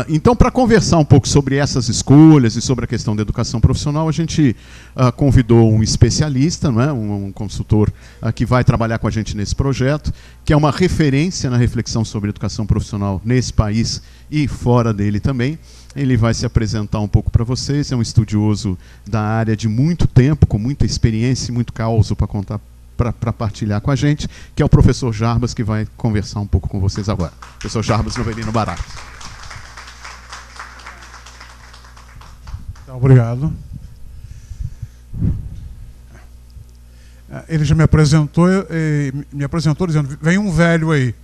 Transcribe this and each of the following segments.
Então, para conversar um pouco sobre essas escolhas e sobre a questão da educação profissional, a gente convidou um especialista, não é? um consultor que vai trabalhar com a gente nesse projeto, que é uma referência na reflexão sobre educação profissional nesse país e fora dele também. Ele vai se apresentar um pouco para vocês, é um estudioso da área de muito tempo, com muita experiência e muito causo para contar, para partilhar com a gente, que é o professor Jarbas, que vai conversar um pouco com vocês agora. Professor Jarbas Novelino Barato. Obrigado. Ele já me apresentou dizendo, vem um velho aí.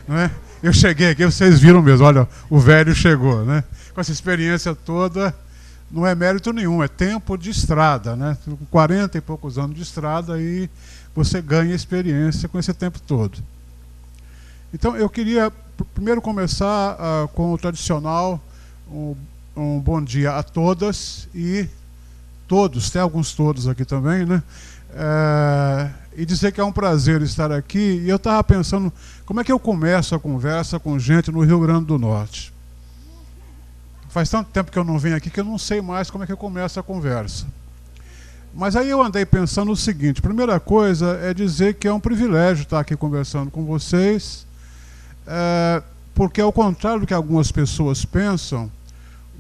Não é? Eu cheguei aqui, vocês viram mesmo, olha, o velho chegou. Né? Com essa experiência toda, não é mérito nenhum, é tempo de estrada. Né? Com 40 e poucos anos de estrada, aí você ganha experiência com esse tempo todo. Então, eu queria primeiro começar com o tradicional, um bom dia a todas e todos, tem alguns todos aqui também, né? E dizer que é um prazer estar aqui. E eu estava pensando, como é que eu começo a conversa com gente no Rio Grande do Norte? Faz tanto tempo que eu não venho aqui que eu não sei mais como é que eu começo a conversa. Mas aí eu andei pensando o seguinte, primeira coisa é dizer que é um privilégio estar aqui conversando com vocês, porque ao contrário do que algumas pessoas pensam,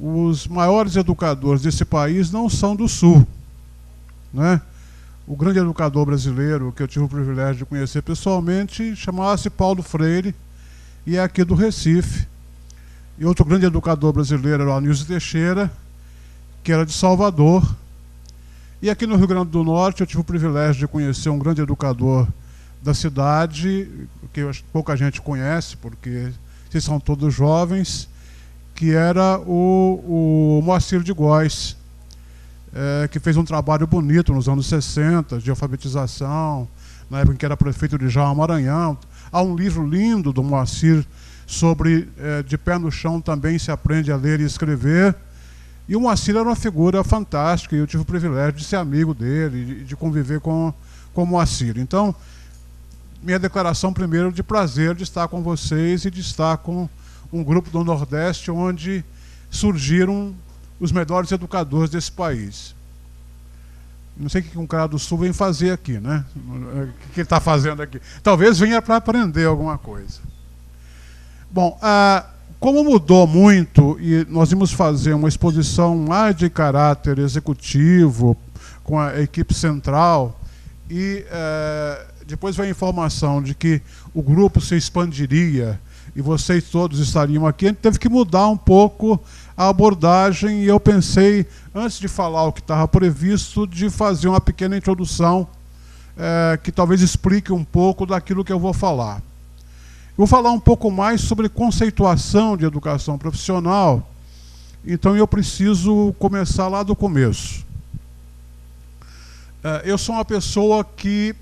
os maiores educadores desse país não são do Sul. Né? O grande educador brasileiro, que eu tive o privilégio de conhecer pessoalmente, chamava-se Paulo Freire, e é aqui do Recife. E outro grande educador brasileiro era o Anísio Teixeira, que era de Salvador. E aqui no Rio Grande do Norte eu tive o privilégio de conhecer um grande educador da cidade, que pouca gente conhece, porque vocês são todos jovens, que era o Moacir de Góes, que fez um trabalho bonito nos anos 60, de alfabetização, na época em que era prefeito de Jaú, Maranhão. Há um livro lindo do Moacir sobre De Pé no Chão também se aprende a ler e escrever. E o Moacir era uma figura fantástica, e eu tive o privilégio de ser amigo dele, de conviver com o Moacir. Então, minha declaração primeiro de prazer de estar com vocês e de estar com um grupo do Nordeste onde surgiram os melhores educadores desse país. Não sei o que um cara do Sul vem fazer aqui, né? O que ele está fazendo aqui? Talvez venha para aprender alguma coisa. Bom, como mudou muito, e nós vamos fazer uma exposição mais de caráter executivo, com a equipe central, e depois veio a informação de que o grupo se expandiria, e vocês todos estariam aqui, a gente teve que mudar um pouco a abordagem, e eu pensei, antes de falar o que estava previsto, de fazer uma pequena introdução que talvez explique um pouco daquilo que eu vou falar. Eu vou falar um pouco mais sobre conceituação de educação profissional, então eu preciso começar lá do começo. Eu sou uma pessoa que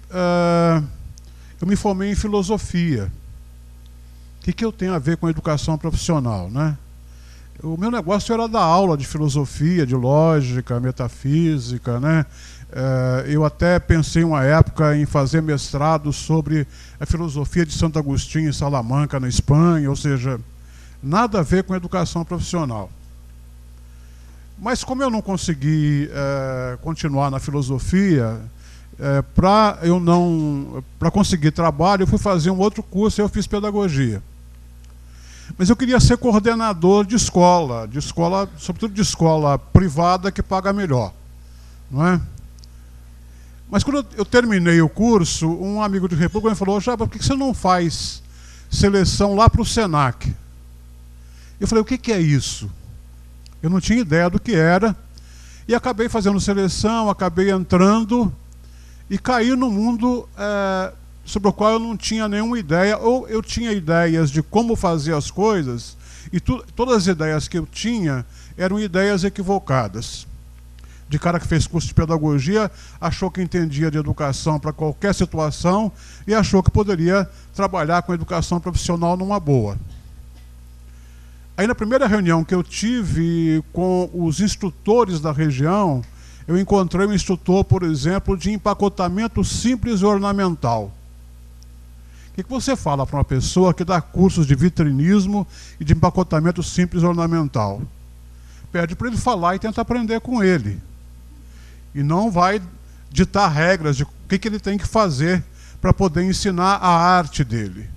eu me formei em filosofia. O que eu tenho a ver com a educação profissional, né? O meu negócio era dar aula de filosofia, de lógica, metafísica, né? Eu até pensei uma época em fazer mestrado sobre a filosofia de Santo Agostinho em Salamanca, na Espanha, ou seja, nada a ver com a educação profissional. Mas como eu não consegui continuar na filosofia, para conseguir trabalho, eu fui fazer um outro curso e eu fiz pedagogia. Mas eu queria ser coordenador de escola, sobretudo de escola privada que paga melhor, não é? Mas quando eu terminei o curso, um amigo de República me falou: "Já, por que você não faz seleção lá para o Senac?" Eu falei: "O que é isso?" Eu não tinha ideia do que era, e acabei fazendo seleção, acabei entrando e caí no mundo sobre o qual eu não tinha nenhuma ideia, ou eu tinha ideias de como fazer as coisas, e todas as ideias que eu tinha eram ideias equivocadas. De cara que fez curso de pedagogia, achou que entendia de educação para qualquer situação e achou que poderia trabalhar com educação profissional numa boa. Aí na primeira reunião que eu tive com os instrutores da região, eu encontrei um instrutor, por exemplo, de empacotamento simples e ornamental. O que você fala para uma pessoa que dá cursos de vitrinismo e de empacotamento simples e ornamental? Pede para ele falar e tenta aprender com ele. E não vai ditar regras de o que ele tem que fazer para poder ensinar a arte dele.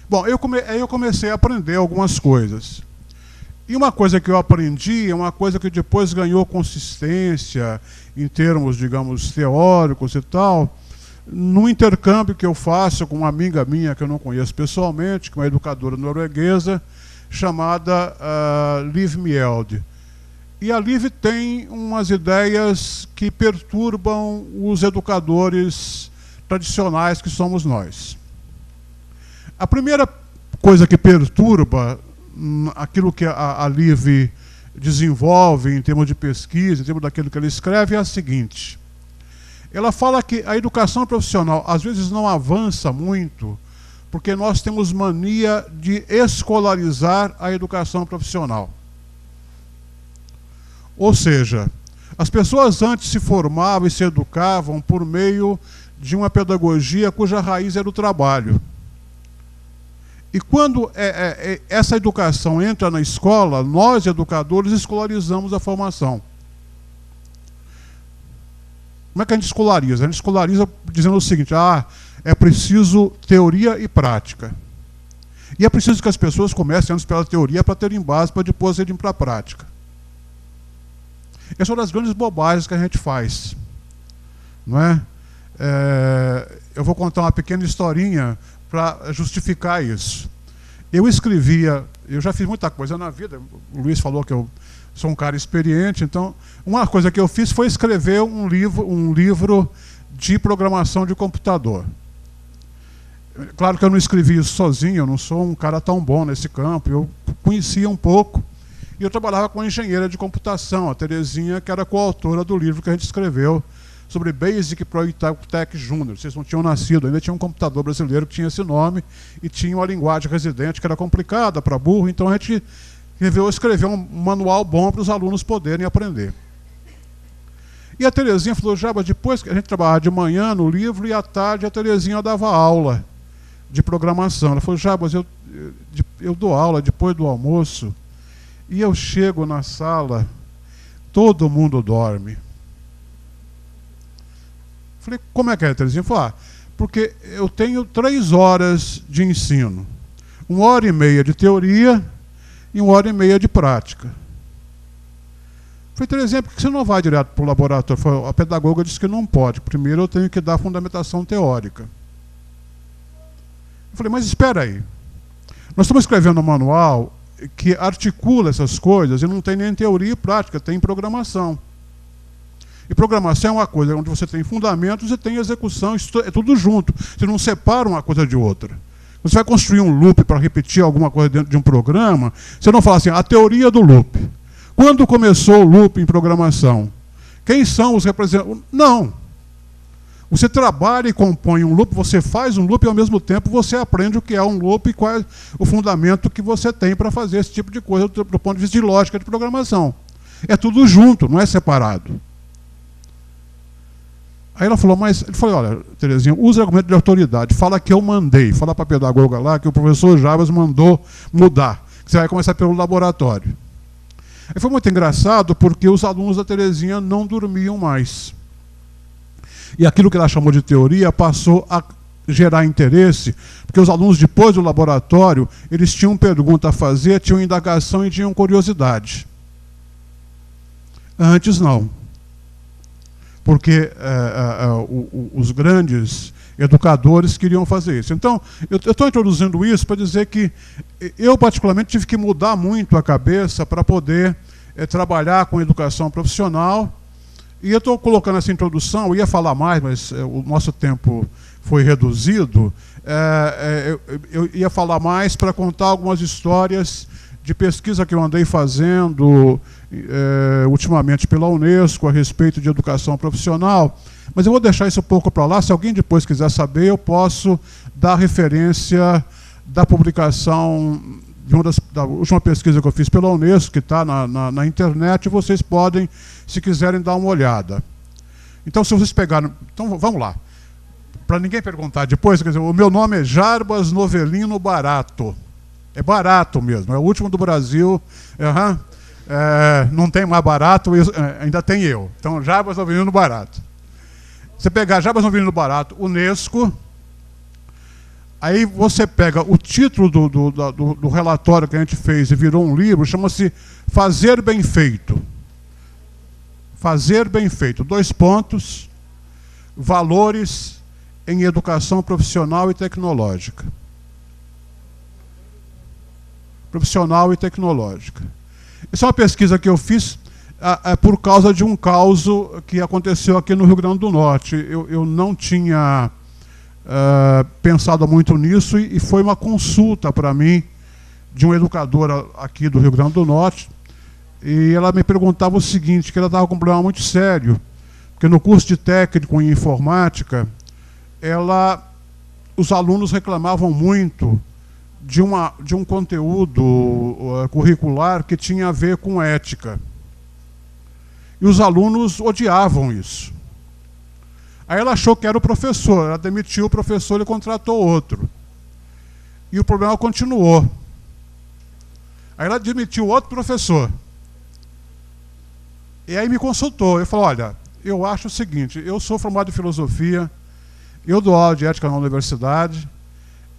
Bom, aí eu comecei a aprender algumas coisas. E uma coisa que eu aprendi é uma coisa que depois ganhou consistência em termos, digamos, teóricos e tal, no intercâmbio que eu faço com uma amiga minha que eu não conheço pessoalmente, que é uma educadora norueguesa, chamada Liv Mielde. E a Liv tem umas ideias que perturbam os educadores tradicionais que somos nós. A primeira coisa que perturba aquilo que a Liv desenvolve em termos de pesquisa, em termos daquilo que ela escreve, é a seguinte. Ela fala que a educação profissional às vezes não avança muito porque nós temos mania de escolarizar a educação profissional. Ou seja, as pessoas antes se formavam e se educavam por meio de uma pedagogia cuja raiz era o trabalho. E quando essa educação entra na escola, nós, educadores, escolarizamos a formação. Como é que a gente escolariza? A gente escolariza dizendo o seguinte, é preciso teoria e prática. E é preciso que as pessoas comecem antes pela teoria para terem base, para depois irem para a prática. Essa é uma das grandes bobagens que a gente faz. Não é? Eu vou contar uma pequena historinha para justificar isso. Eu já fiz muita coisa na vida, o Luiz falou que eu sou um cara experiente, então uma coisa que eu fiz foi escrever um livro de programação de computador. Claro que eu não escrevi isso sozinho, eu não sou um cara tão bom nesse campo, eu conhecia um pouco, e eu trabalhava com a engenheira de computação, a Terezinha, que era coautora do livro que a gente escreveu sobre Basic Pro Tech Junior. Vocês não tinham nascido, ainda tinha um computador brasileiro que tinha esse nome e tinha uma linguagem residente que era complicada para burro, então a gente resolveu escrever um manual bom para os alunos poderem aprender. E a Terezinha falou, Jabas, depois que a gente trabalhava de manhã no livro e à tarde a Terezinha dava aula de programação. Ela falou, Jabas, eu dou aula depois do almoço e eu chego na sala, todo mundo dorme. Falei, como é que é, Terezinha? Falei, porque eu tenho 3 horas de ensino. 1h30 de teoria e 1h30 de prática. Falei, Terezinha, por que você não vai direto para o laboratório? Falei, a pedagoga disse que não pode. Primeiro eu tenho que dar fundamentação teórica. Eu falei, mas espera aí. Nós estamos escrevendo um manual que articula essas coisas e não tem nem teoria e prática, tem programação. E programação é uma coisa onde você tem fundamentos e tem execução, isso é tudo junto. Você não separa uma coisa de outra. Você vai construir um loop para repetir alguma coisa dentro de um programa, você não fala assim, a teoria do loop. Quando começou o loop em programação? Quem são os representantes? Não. Você trabalha e compõe um loop, você faz um loop e ao mesmo tempo você aprende o que é um loop e qual é o fundamento que você tem para fazer esse tipo de coisa do ponto de vista de lógica de programação. É tudo junto, não é separado. Aí ela falou, ele falou, olha, Terezinha, usa argumento de autoridade, fala que eu mandei, fala para a pedagoga lá que o professor Jabas mandou mudar, que você vai começar pelo laboratório. Aí foi muito engraçado porque os alunos da Terezinha não dormiam mais. E aquilo que ela chamou de teoria passou a gerar interesse, porque os alunos depois do laboratório, eles tinham pergunta a fazer, tinham indagação e tinham curiosidade. Antes não. Porque os grandes educadores queriam fazer isso. Então, eu estou introduzindo isso para dizer que eu, particularmente, tive que mudar muito a cabeça para poder trabalhar com educação profissional. E eu estou colocando essa introdução, eu ia falar mais, mas o nosso tempo foi reduzido. Eu ia falar mais para contar algumas histórias de pesquisa que eu andei fazendo ultimamente pela Unesco a respeito de educação profissional, mas eu vou deixar isso um pouco para lá. Se alguém depois quiser saber, eu posso dar referência da publicação da última pesquisa que eu fiz pela Unesco, que está na internet, vocês podem, se quiserem, dar uma olhada. Então, se vocês pegarem... Então, vamos lá. Para ninguém perguntar depois, quer dizer, o meu nome é Jarbas Novelino Barato. É barato mesmo, é o último do Brasil. Não tem mais barato, ainda tem eu. Então, Jarbas Novelino Barato. Você pegar Jarbas Novelino Barato, Unesco, aí você pega o título do relatório que a gente fez e virou um livro, chama-se Fazer Bem Feito. Fazer Bem Feito. 2 pontos, valores em educação profissional e tecnológica. Profissional e tecnológica. Essa é uma pesquisa que eu fiz por causa de um caso que aconteceu aqui no Rio Grande do Norte. Eu não tinha pensado muito nisso e foi uma consulta para mim de uma educadora aqui do Rio Grande do Norte, e ela me perguntava o seguinte, que ela estava com um problema muito sério, porque no curso de técnico em informática, os alunos reclamavam muito de um conteúdo curricular que tinha a ver com ética. E os alunos odiavam isso. Aí ela achou que era o professor, ela demitiu o professor e contratou outro. E o problema continuou. Aí ela demitiu outro professor. E aí me consultou, eu falei, olha, eu acho o seguinte, eu sou formado em filosofia, eu dou aula de ética na universidade,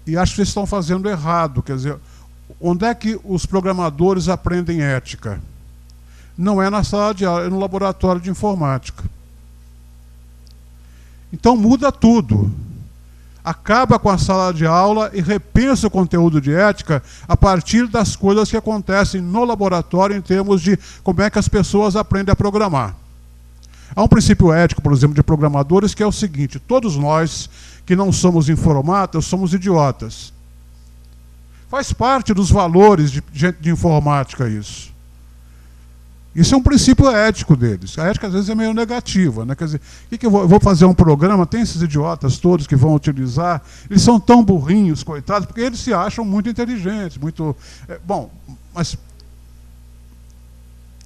e acho que vocês estão fazendo errado. Quer dizer, onde é que os programadores aprendem ética? Não é na sala de aula, é no laboratório de informática. Então muda tudo. Acaba com a sala de aula e repensa o conteúdo de ética a partir das coisas que acontecem no laboratório em termos de como é que as pessoas aprendem a programar. Há um princípio ético, por exemplo, de programadores, que é o seguinte: todos nós que não somos informatas somos idiotas. Faz parte dos valores de gente de informática isso. Isso é um princípio ético deles. A ética, às vezes, é meio negativa, né? Quer dizer, que eu vou fazer um programa, tem esses idiotas todos que vão utilizar, eles são tão burrinhos, coitados, porque eles se acham muito inteligentes, muito... bom, mas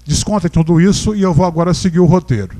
descontem tudo isso e eu vou agora seguir o roteiro.